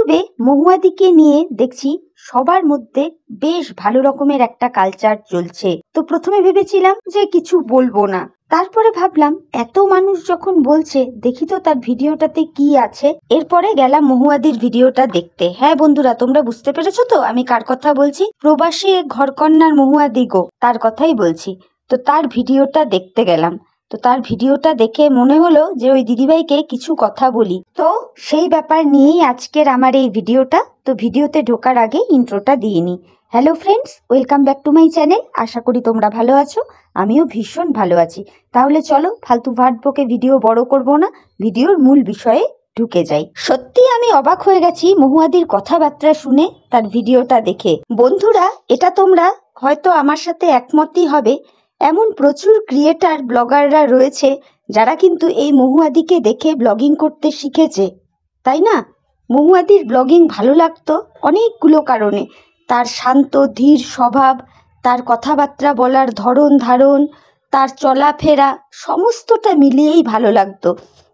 ইউটিউবে মহুয়াদিকে নিয়ে দেখছি সবার মধ্যে বেশ ভালো রকমের একটা কালচার চলছে। তো প্রথমে ভেবেছিলাম যে কিছু বলবো না, তারপরে ভাবলাম এত মানুষ যখন বলছে দেখি তো তার ভিডিওটাতে কি আছে। এরপরে গেলাম মহুয়াদির ভিডিওটা দেখতে। হ্যাঁ বন্ধুরা, তোমরা বুঝতে পেরেছো তো আমি কার কথা বলছি? প্রবাসী ঘরকন্যার মহুয়াদি গো, তার কথাই বলছি। তো তার ভিডিওটা দেখতে গেলাম। তো তার ভিডিওটা দেখে মনে হলো যে ওই দিদিভাইকে কিছু কথা বলি। তো সেই ব্যাপার নিয়েই আজকের আমার এই ভিডিওটা। তো ভিডিওতে ঢোকার আগে ইন্ট্রোটা দিয়ে নিই। Hello friends, welcome back to my channel. আশা করি তোমরা ভালো আছো, আমিও ভীষণ ভালো আছি। তাহলে চলো ফালতু ভাট বকে ভিডিও বড় করব না, ভিডিওর মূল বিষয়ে ঢুকে যাই। সত্যি আমি অবাক হয়ে গেছি মহুয়াদির কথাবার্তা শুনে, তার ভিডিওটা দেখে। বন্ধুরা, এটা তোমরা হয়তো আমার সাথে একমতই হবে, এমন প্রচুর ক্রিয়েটার ব্লগাররা রয়েছে যারা কিন্তু এই মহুয়াদিকে দেখে ব্লগিং করতে শিখেছে, তাই না? মহুয়াদির ব্লগিং ভালো লাগতো অনেকগুলো কারণে। তার শান্ত ধীর স্বভাব, তার কথাবার্তা বলার ধরন ধারণ, তার চলাফেরা সমস্তটা মিলিয়েই ভালো লাগতো।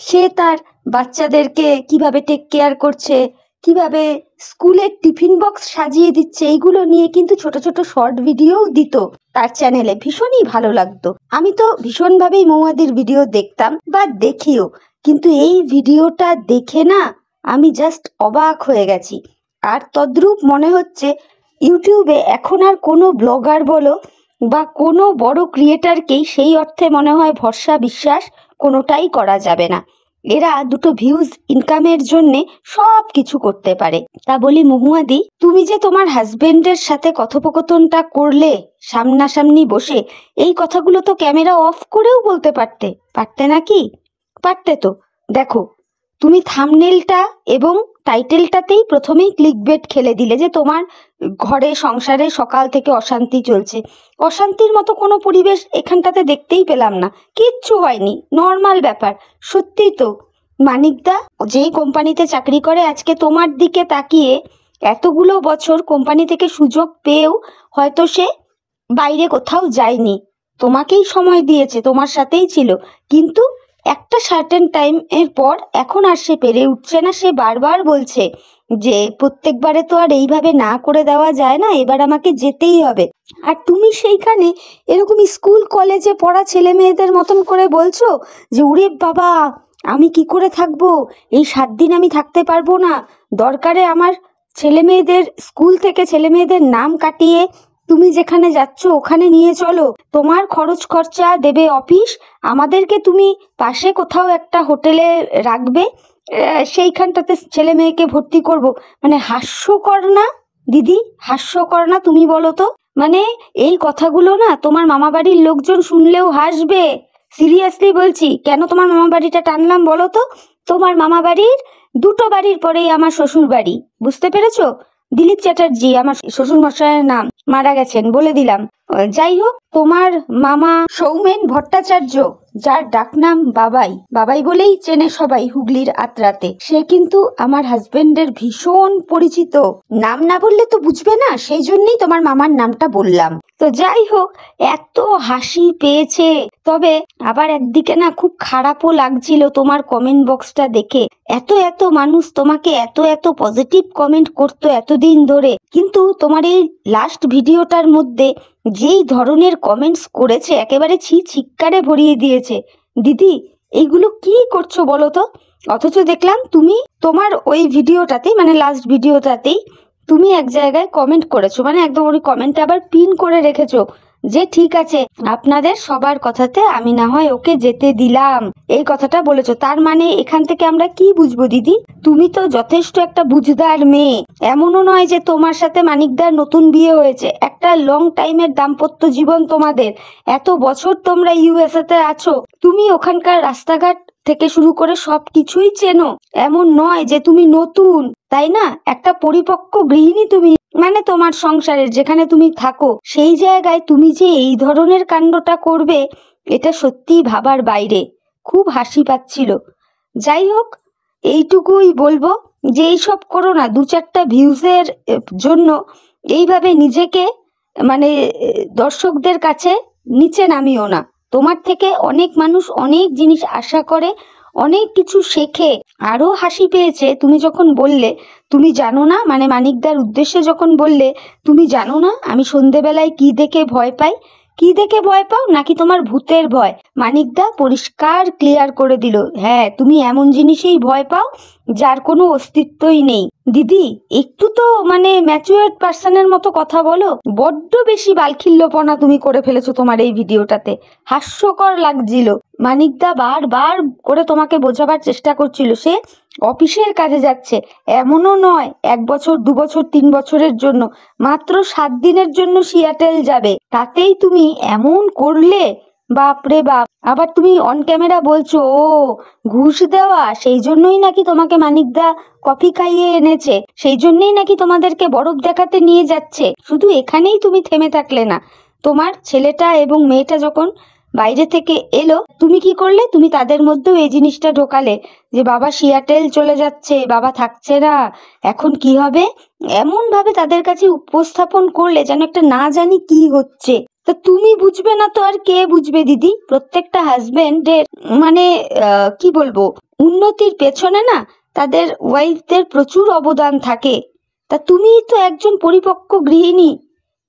সে তার বাচ্চাদেরকে কিভাবে টেক কেয়ার করছে, কিভাবে স্কুলের টিফিন বক্স সাজিয়ে দিচ্ছে, এইগুলো নিয়ে কিন্তু ছোট ছোট শর্ট ভিডিওও দিত তার চ্যানেলে। ভীষণই ভালো লাগতো। আমি তো ভীষণভাবেই মহুয়াদির ভিডিও দেখতাম বা দেখিও, কিন্তু এই ভিডিওটা দেখে না আমি জাস্ট অবাক হয়ে গেছি। আর তদ্রূপ মনে হচ্ছে ইউটিউবে এখন আর কোনো ব্লগার বলো বা কোনো বড় ক্রিয়েটারকেই সেই অর্থে মনে হয় ভরসা বিশ্বাস কোনোটাই করা যাবে না। এরা দুটো ভিউজ ইনকামের জন্যে সব কিছু করতে পারে। তা বলি মহুয়াদি, তুমি যে তোমার হাজবেন্ডের সাথে কথোপকথনটা করলে সামনাসামনি বসে, এই কথাগুলো তো ক্যামেরা অফ করেও বলতে পারতে নাকি? পারতে তো। দেখো, তুমি থাম্বনেলটা এবং টাইটেলটাতেই প্রথমেই ক্লিকবেট খেলে দিলে যে তোমার ঘরে সংসারে সকাল থেকে অশান্তি চলছে। অশান্তির মতো কোনো পরিবেশ এখানটাতে দেখতেই পেলাম না, কিচ্ছু হয়নি, নর্মাল ব্যাপার। সত্যি তো, মানিকদা যেই কোম্পানিতে চাকরি করে আজকে তোমার দিকে তাকিয়ে এতগুলো বছর কোম্পানি থেকে সুযোগ পেয়েও হয়তো সে বাইরে কোথাও যায়নি, তোমাকেই সময় দিয়েছে, তোমার সাথেই ছিল। কিন্তু একটা সার্টেন টাইম এর পর এখন আর সে পেরে উঠছে না। সে বারবার বলছে যে প্রত্যেকবারে তো আর এইভাবে না করে দেওয়া যায় না, এবার আমাকে যেতেই হবে। আর তুমি সেইখানে এরকম স্কুল কলেজে পড়া ছেলে মেয়েদের মতন করে বলছো যে ওরে বাবা আমি কি করে থাকবো, এই 7 দিন আমি থাকতে পারবো না, দরকারে আমার ছেলে মেয়েদের স্কুল থেকে ছেলে মেয়েদের নাম কাটিয়ে তুমি যেখানে যাচ্ছ ওখানে নিয়ে চলো, তোমার খরচ খরচা দেবে অফিস, আমাদেরকে তুমি পাশে কোথাও একটা হোটেলে রাখবে, সেইখানটাতে ছেলে মেয়েকে ভর্তি করব। মানে হাস্যকর না দিদি? হাস্যকর না তুমি বলো তো? মানে এই কথাগুলো না তোমার মামা বাড়ির লোকজন শুনলেও হাসবে। সিরিয়াসলি বলছি। কেন তোমার মামা বাড়িটা টানলাম বলো তো? তোমার মামা বাড়ির দুটো বাড়ির পরেই আমার শ্বশুর বাড়ি, বুঝতে পেরেছো? দিলীপ চ্যাটার্জি আমার শ্বশুর মশাইয়ের নাম, মারা গেছেন বলে দিলাম। যাই হোক, তোমার মামা সৌমেন ভট্টাচার্য, যার ডাকনাম বাবাই, বাবাই বলেই চেনে সবাই হুগলির আত্রাতে, সে কিন্তু আমার হাজবেন্ডের ভীষণ পরিচিত। নাম না বললে তো বুঝবে না, সেই জন্যই তোমার মামার নামটা বললাম। তো যাই হোক, এত হাসি পেয়েছে। তবে আবার একদিকে না খুব খারাপও লাগছিল তোমার কমেন্ট বক্সটা দেখে। এত এত মানুষ তোমাকে এত এত পজিটিভ কমেন্ট করতো এতদিন ধরে, কিন্তু তোমার এই লাস্ট ভিডিওটার মধ্যে যেই ধরনের কমেন্টস করেছে একেবারে ছিক্কারে ভরিয়ে দিয়েছে। দিদি এইগুলো কি করছো বলো তো? অথচ দেখলাম তুমি তোমার ওই ভিডিওটাতেই, মানে লাস্ট ভিডিওটাতেই তুমি এক জায়গায় কমেন্ট করেছো, মানে একদম ওই কমেন্টটা আবার পিন করে রেখেছো যে ঠিক আছে আপনাদের সবার কথাতে আমি না হয় ওকে যেতে দিলাম, এই কথাটা বলেছো। তার মানে এখান থেকে আমরা কি বুঝবো দিদি? তুমি তো যথেষ্ট একটা বুঝদার মেয়ে। এমনও নয় যে তোমার সাথে মানিকদার নতুন বিয়ে হয়েছে, একটা লং টাইমের দাম্পত্য জীবন তোমাদের, এত বছর তোমরা ইউএসএ তে আছো, তুমি ওখানকার রাস্তাঘাট থেকে শুরু করে সবকিছুই চেনো। এমন নয় যে তুমি নতুন, তাই না? একটা পরিপক্ক গৃহিণী তুমি, মানে তোমার সংসারের যেখানে তুমি থাকো সেই জায়গায় তুমি যে এই ধরনের কাণ্ডটা করবে, এটা সত্যিই ভাবার বাইরে। খুব হাসি পাচ্ছিল। যাই হোক, এইটুকুই বলবো যে এইসব করো না, 2-4টা ভিউজের জন্য এইভাবে নিজেকে মানে দর্শকদের কাছে নিচে নামিও না। তোমার থেকে অনেক মানুষ অনেক জিনিস আশা করে, অনেক কিছু শেখে। আরো হাসি পেয়েছে তুমি যখন বললে তুমি জানো না, মানে মানিকদার উদ্দেশ্যে যখন বললে তুমি জানো না আমি সন্ধেবেলায় কি দেখে ভয় পাই। কি দেখে ভয় পাও? নাকি তোমার ভূতের ভয়? মানিকদা পরিষ্কার ক্লিয়ার করে দিল, হ্যাঁ তুমি এমন জিনিসেই ভয় পাও যার কোনো অস্তিত্বই নেই। দিদি একটু তো মানে ম্যাচুয়ার্ড পার্সনের মতো কথা বলো। বড্ড বেশি বালখিল্যপনা তুমি করে ফেলেছো তোমার এই ভিডিওটাতে, হাস্যকর লাগছিল। মানিকদা বারবার করে তোমাকে বোঝাবার চেষ্টা করছিল সে অফিসের কাজে যাচ্ছে, এমনও নয় 1 বছর 2 বছর 3 বছরের জন্য, মাত্র 7 দিনের জন্য সিয়াটেল যাবে, তাতেই তুমি এমন করলে। বাপরে বাপ। আবার তুমি অন ক্যামেরা বলছো ও ঘুষ দেওয়া, সেই জন্যই নাকি তোমাকে মানিকদা কফি খাইয়ে এনেছে, সেই জন্যই নাকি তোমাদেরকে বরফ দেখাতে নিয়ে যাচ্ছে। শুধু এখানেই তুমি থেমে থাকলে না, তোমার ছেলেটা এবং মেয়েটা যখন বাইরে থেকে এলো তুমি কি করলে? তুমি তাদের মধ্যেও এই জিনিসটা ঢোকালে যে বাবা সিয়াটেল চলে যাচ্ছে, বাবা থাকছে না, এখন কি হবে, এমন ভাবে তাদের কাছে উপস্থাপন করলে যেন একটা না জানি কি হচ্ছে। তা তুমি বুঝবে না তো আর কে বুঝবে দিদি? প্রত্যেকটা হাজবেন্ডের মানে কি বলবো, উন্নতির পেছনে না তাদের ওয়াইফদের প্রচুর অবদান থাকে। তা তুমি তো একজন পরিপক্ক গৃহিণী,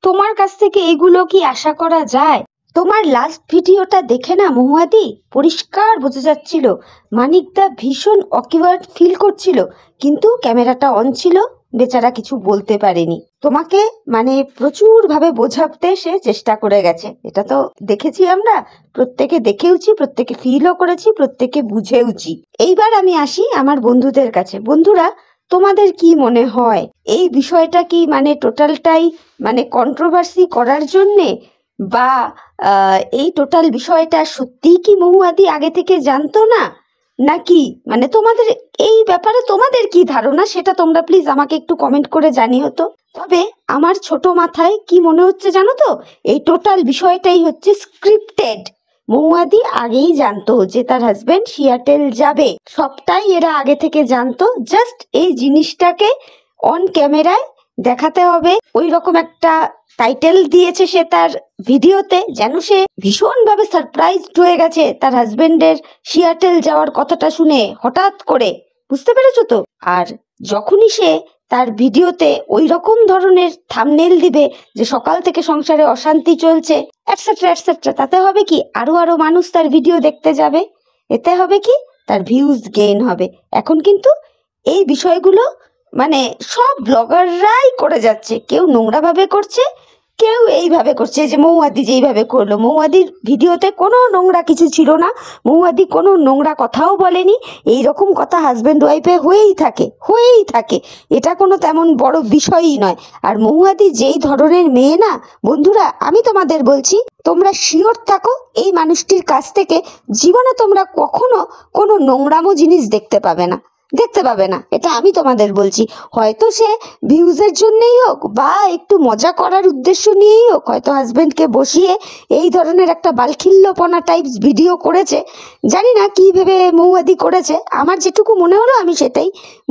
তোমার কাছ থেকে এগুলো কি আশা করা যায়? তোমার লাস্ট ভিডিওটা দেখে না মহুয়াদি পরিষ্কার বোঝা যাচ্ছিল মানিকদা ভীষণ অকওয়ার্ড ফিল করছিল, কিন্তু ক্যামেরাটা অন ছিল, বেচারা কিছু বলতে পারেনি। তোমাকে মানে প্রচুর ভাবে বোঝাতে সে চেষ্টা করে গেছে, এটা তো দেখেছি আমরা, প্রত্যেকে দেখেওছি, প্রত্যেকে ফিলও করেছি, প্রত্যেকে বুঝেওছি। এইবার আমি আসি আমার বন্ধুদের কাছে। বন্ধুরা তোমাদের কি মনে হয় এই বিষয়টা কি মানে টোটালটাই মানে কন্ট্রোভার্সি করার জন্যে, বা এই টোটাল বিষয়টা সত্যিই কি মহুয়াদি আগে থেকে জানতো না, নাকি মানে তোমাদের এই ব্যাপারে তোমাদের কি ধারণা সেটা তোমরা প্লিজ আমাকে একটু কমেন্ট করে জানিও তো। তবে আমার ছোট মাথায় কি মনে হচ্ছে জানো তো, এই টোটাল বিষয়টাই হচ্ছে স্ক্রিপ্টেড। মহুয়াদি আগেই জানতো যে তার হাজবেন্ড সিয়াটেল যাবে, সবটাই এরা আগে থেকে জানতো, জাস্ট এই জিনিসটাকে অন ক্যামেরায় দেখাতে হবে। ওই রকম একটা টাইটেল দিয়েছে সে তার ভিডিওতে, যেন সে ভীষণভাবে সারপ্রাইজড হয়ে গেছে তার হাজবেন্ডের সিয়াটেল যাওয়ার কথাটা শুনে হঠাৎ করে, বুঝতে পেরেছো তো? আর যখনই সে তার ভিডিওতে ওই রকম ধরনের থাম্বনেল দিবে যে সকাল থেকে সংসারে অশান্তি চলছে এটসেট্রা এটসেট্রা, তাতে হবে কি আরো আরো মানুষ তার ভিডিও দেখতে যাবে, এতে হবে কি তার ভিউজ গেইন হবে। এখন কিন্তু এই বিষয়গুলো মানে সব ব্লগাররাই করে যাচ্ছে, কেউ নোংরা ভাবে করছে, কেউ এইভাবে করছে, যে মহুয়াদি যেইভাবে করলো। মহুয়াদির ভিডিওতে কোনো নোংরা কিছু ছিল না, মহুয়াদি কোনো নোংরা কথাও বলেনি, এই রকম কথা হাজব্যান্ড ওয়াইফে হয়েই থাকে, এটা কোনো তেমন বড় বিষয়ই নয়। আর মহুয়াদি যেই ধরনের মেয়ে না বন্ধুরা, আমি তোমাদের বলছি তোমরা শিওর থাকো এই মানুষটির কাছ থেকে জীবনে তোমরা কখনো কোনো নোংরামো জিনিস দেখতে পাবে না, এটা আমি তোমাদের বলছি। হয়তো সে ভিউজের জন্যই হোক বা একটু মজা করার উদ্দেশ্য নিয়েই হোক, হয়তো হাজবেন্ডকে বসিয়ে এই ধরনের একটা বালখিল্যপনা টাইপস ভিডিও করেছে, জানি না কি ভেবে মহুয়াদি করেছে, আমার যেটুকু মনে হলো আমি সেটাই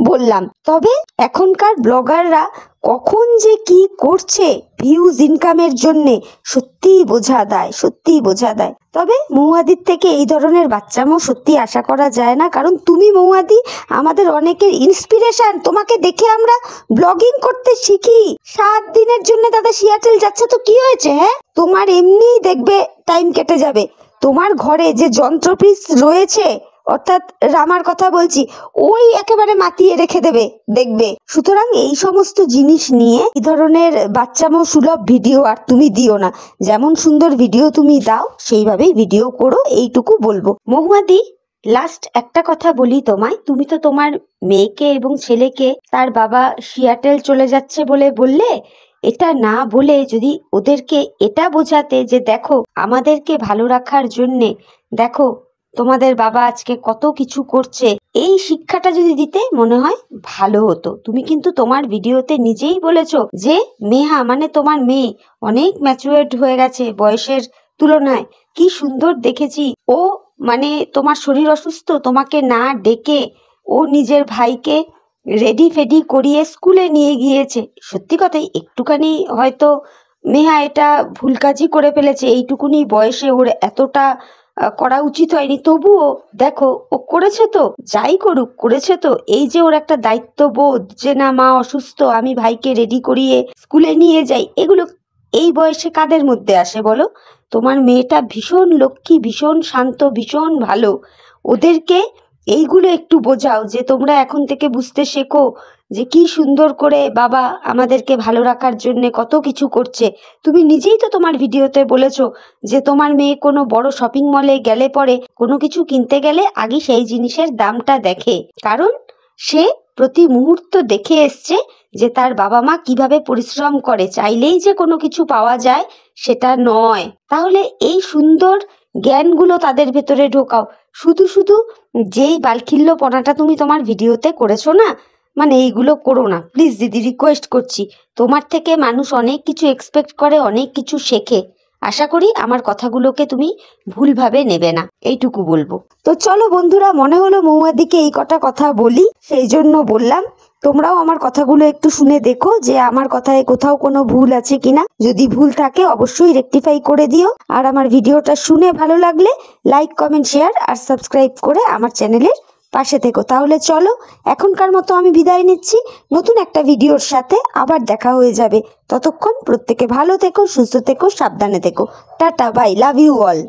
বললাম। তবে এখনকার ব্লগাররা কখন যে কি করছে ভিউজ ইনকামের জন্যে সত্যিই বোঝা দেয়। তবে মহুয়াদির থেকে এই ধরনের বাচ্চামো সত্যি আশা করা যায় না, কারণ তুমি মহুয়াদি আমাদের অনেকের ইন্সপিরেশন, তোমাকে দেখে আমরা ব্লগিং করতে শিখি। 7 দিনের জন্য দাদা সিয়াটেল যাচ্ছে তো কি হয়েছে, হ্যাঁ তোমার এমনিই দেখবে টাইম কেটে যাবে, তোমার ঘরে যে যন্ত্রপিস রয়েছে অর্থাৎ রামার কথা বলছি, ওই একেবারে মাতিয়ে রেখে দেবে দেখবে। সুতরাং এই সমস্ত জিনিস নিয়ে এই ধরনের বাচ্চামো সুলভ ভিডিও আর তুমি দিও না, যেমন সুন্দর ভিডিও তুমি দাও সেইভাবেই ভিডিও করো, এইটুকু বলবো। মহুয়াদি লাস্ট একটা কথা বলি তোমায়, তুমি তো তোমার মেয়েকে এবং ছেলেকে তার বাবা সিয়াটেল চলে যাচ্ছে বললে, এটা না বলে যদি ওদেরকে এটা বোঝাতে যে দেখো আমাদেরকে ভালো রাখার জন্যে দেখো তোমাদের বাবা আজকে কত কিছু করছে, এই শিক্ষাটা যদি দিতে মনে হয় ভালো হতো। তুমি কিন্তু তোমার ভিডিওতে নিজেই বলেছো যে মেহা মানে তোমার মেয়ে অনেক ম্যাচুয়ার্ড হয়ে গেছে বয়সের তুলনায়, কি সুন্দর দেখেছি। ও মানে তোমার শরীর অসুস্থ, তোমাকে না ডেকে ও নিজের ভাইকে রেডি ফেডি করিয়ে স্কুলে নিয়ে গিয়েছে। সত্যি কথাই একটুখানি হয়তো মেহা এটা ভুল কাজই করে ফেলেছে, এইটুকুনি বয়সে ওর এতটা করা উচিত হয়নি, তবুও দেখো ও করেছে তো, যাই করুক করেছে তো। এই যে ওর একটা দায়িত্ববোধ যে না মা অসুস্থ, আমি ভাইকে রেডি করিয়ে স্কুলে নিয়ে যাই, এগুলো এই বয়সে কাদের মধ্যে আসে বলো? তোমার মেয়েটা ভীষণ লক্ষ্মী, ভীষণ শান্ত, ভীষণ ভালো। ওদেরকে এইগুলো একটু বোঝাও, যে তোমরা এখন থেকে বুঝতে শেখো যে কি সুন্দর করে বাবা আমাদেরকে ভালো রাখার জন্য কত কিছু করছে। তুমি নিজেই তো তোমার ভিডিওতে বলেছো যে তোমার মেয়ে কোনো বড় শপিং মলে গেলে পরে কোনো কিছু কিনতে গেলে আগে সেই জিনিসের দামটা দেখে, কারণ সে প্রতি মুহূর্ত দেখে এসছে যে তার বাবা মা কিভাবে পরিশ্রম করে, চাইলেই যে কোনো কিছু পাওয়া যায় সেটা নয়। তাহলে এই সুন্দর জ্ঞানগুলো তাদের ভেতরে ঢোকাও। শুধু শুধু যেই বালখিল্যপনাটা তুমি তোমার ভিডিওতে করেছো না, মানে এইগুলো করো না প্লিজ দিদি, রিকোয়েস্ট করছি। তোমার থেকে মানুষ অনেক কিছু এক্সপেক্ট করে, অনেক কিছু শেখে। আশা করি আমার কথাগুলোকে তুমি ভুলভাবে নেবে না, এইটুকু বলবো। তো চলো বন্ধুরা, মনে হলো মৌমাদিকে এই কটা কথা বলি, সেই জন্য বললাম। তোমরাও আমার কথাগুলো একটু শুনে দেখো যে আমার কথায় কোথাও কোনো ভুল আছে কিনা। যদি ভুল থাকে অবশ্যই রেকটিফাই করে দিও। আর আমার ভিডিওটা শুনে ভালো লাগলে লাইক, কমেন্ট, শেয়ার আর সাবস্ক্রাইব করে আমার চ্যানেলের পাশে থেকো। তাহলে চলো এখনকার মতো আমি বিদায় নিচ্ছি, নতুন একটা ভিডিওর সাথে আবার দেখা হয়ে যাবে। ততক্ষণ প্রত্যেকে ভালো থেকো, সুস্থ থেকো, সাবধানে থেকো। Tata, bye, love you all.